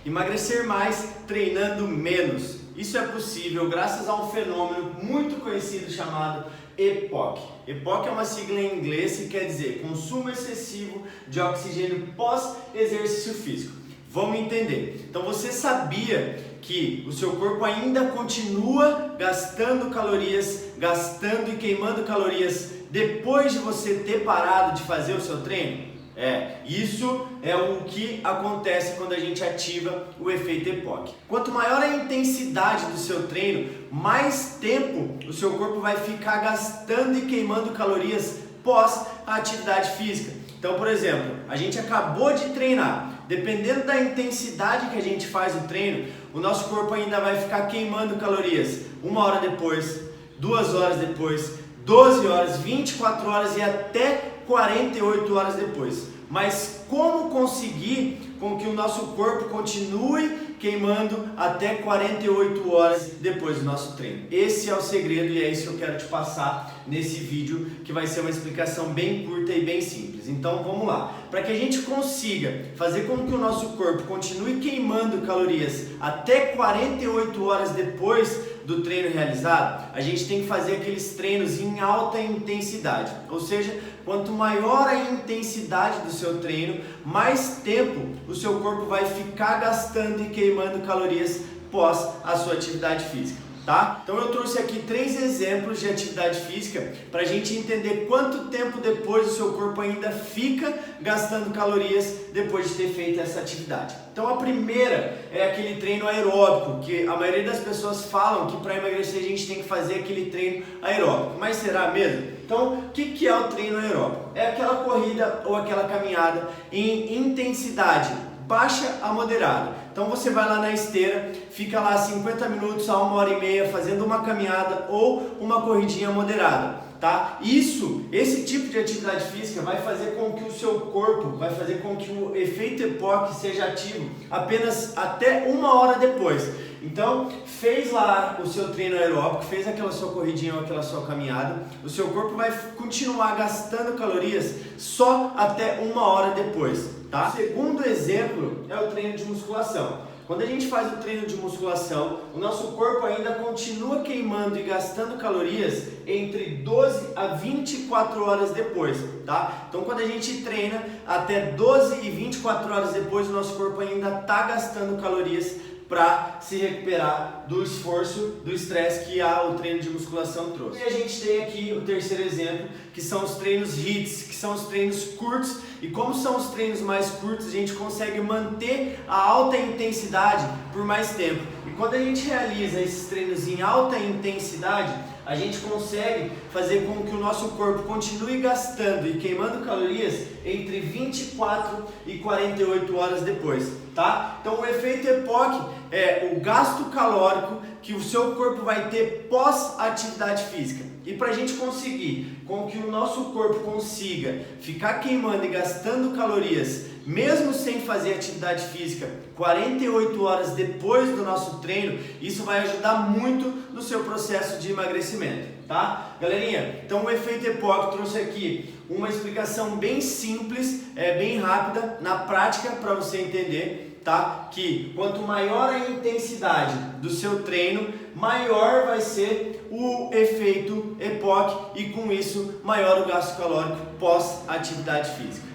Emagrecer mais treinando menos. Isso é possível graças a um fenômeno muito conhecido chamado EPOC. EPOC é uma sigla em inglês que quer dizer consumo excessivo de oxigênio pós-exercício físico. Vamos entender. Então você sabia que o seu corpo ainda continua gastando calorias, gastando e queimando calorias depois de você ter parado de fazer o seu treino? Isso é o que acontece quando a gente ativa o efeito EPOC. Quanto maior a intensidade do seu treino, mais tempo o seu corpo vai ficar gastando e queimando calorias pós a atividade física. Então, por exemplo, a gente acabou de treinar. Dependendo da intensidade que a gente faz o treino, o nosso corpo ainda vai ficar queimando calorias 1 hora depois, 2 horas depois, 12 horas, 24 horas e até 48 horas depois. Mas como conseguir com que o nosso corpo continue queimando até 48 horas depois do nosso treino? Esse é o segredo e é isso que eu quero te passar nesse vídeo, que vai ser uma explicação bem curta e bem simples. Então vamos lá. Para que a gente consiga fazer com que o nosso corpo continue queimando calorias até 48 horas depois do treino realizado, a gente tem que fazer aqueles treinos em alta intensidade. Ou seja, quanto maior a intensidade do seu treino, mais tempo o seu corpo vai ficar gastando e queimando calorias pós a sua atividade física. Tá? Então eu trouxe aqui 3 exemplos de atividade física para a gente entender quanto tempo depois o seu corpo ainda fica gastando calorias depois de ter feito essa atividade. Então a primeira é aquele treino aeróbico, que a maioria das pessoas falam que para emagrecer a gente tem que fazer aquele treino aeróbico, mas será mesmo? Então o que é o treino aeróbico? É aquela corrida ou aquela caminhada em intensidade baixa a moderada. Então você vai lá na esteira, fica lá 50 minutos a 1 hora e meia fazendo uma caminhada ou uma corridinha moderada, tá? Esse tipo de atividade física vai fazer com que o seu corpo, vai fazer com que o efeito EPOC seja ativo apenas até 1 hora depois. Então, fez lá o seu treino aeróbico, fez aquela sua corridinha ou aquela sua caminhada, o seu corpo vai continuar gastando calorias só até 1 hora depois, tá? O segundo exemplo é o treino de musculação. Quando a gente faz o treino de musculação, o nosso corpo ainda continua queimando e gastando calorias entre 12 a 24 horas depois, tá? Então quando a gente treina até 12 e 24 horas depois, o nosso corpo ainda está gastando calorias para se recuperar do esforço, do estresse que o treino de musculação trouxe. E a gente tem aqui o terceiro exemplo, que são os treinos HIIT, que são os treinos curtos, e como são os treinos mais curtos, a gente consegue manter a alta intensidade por mais tempo. E quando a gente realiza esses treinos em alta intensidade, a gente consegue fazer com que o nosso corpo continue gastando e queimando calorias entre 24 e 48 horas depois, tá? Então o efeito EPOC é o gasto calórico que o seu corpo vai ter pós-atividade física. E para a gente conseguir com que o nosso corpo consiga ficar queimando e gastando calorias, mesmo sem fazer atividade física, 48 horas depois do nosso treino, isso vai ajudar muito no seu processo de emagrecimento, tá? Galerinha, então o efeito EPOC trouxe aqui uma explicação bem simples, bem rápida, na prática para você entender, tá? Que quanto maior a intensidade do seu treino, maior vai ser o efeito EPOC e com isso maior o gasto calórico pós atividade física.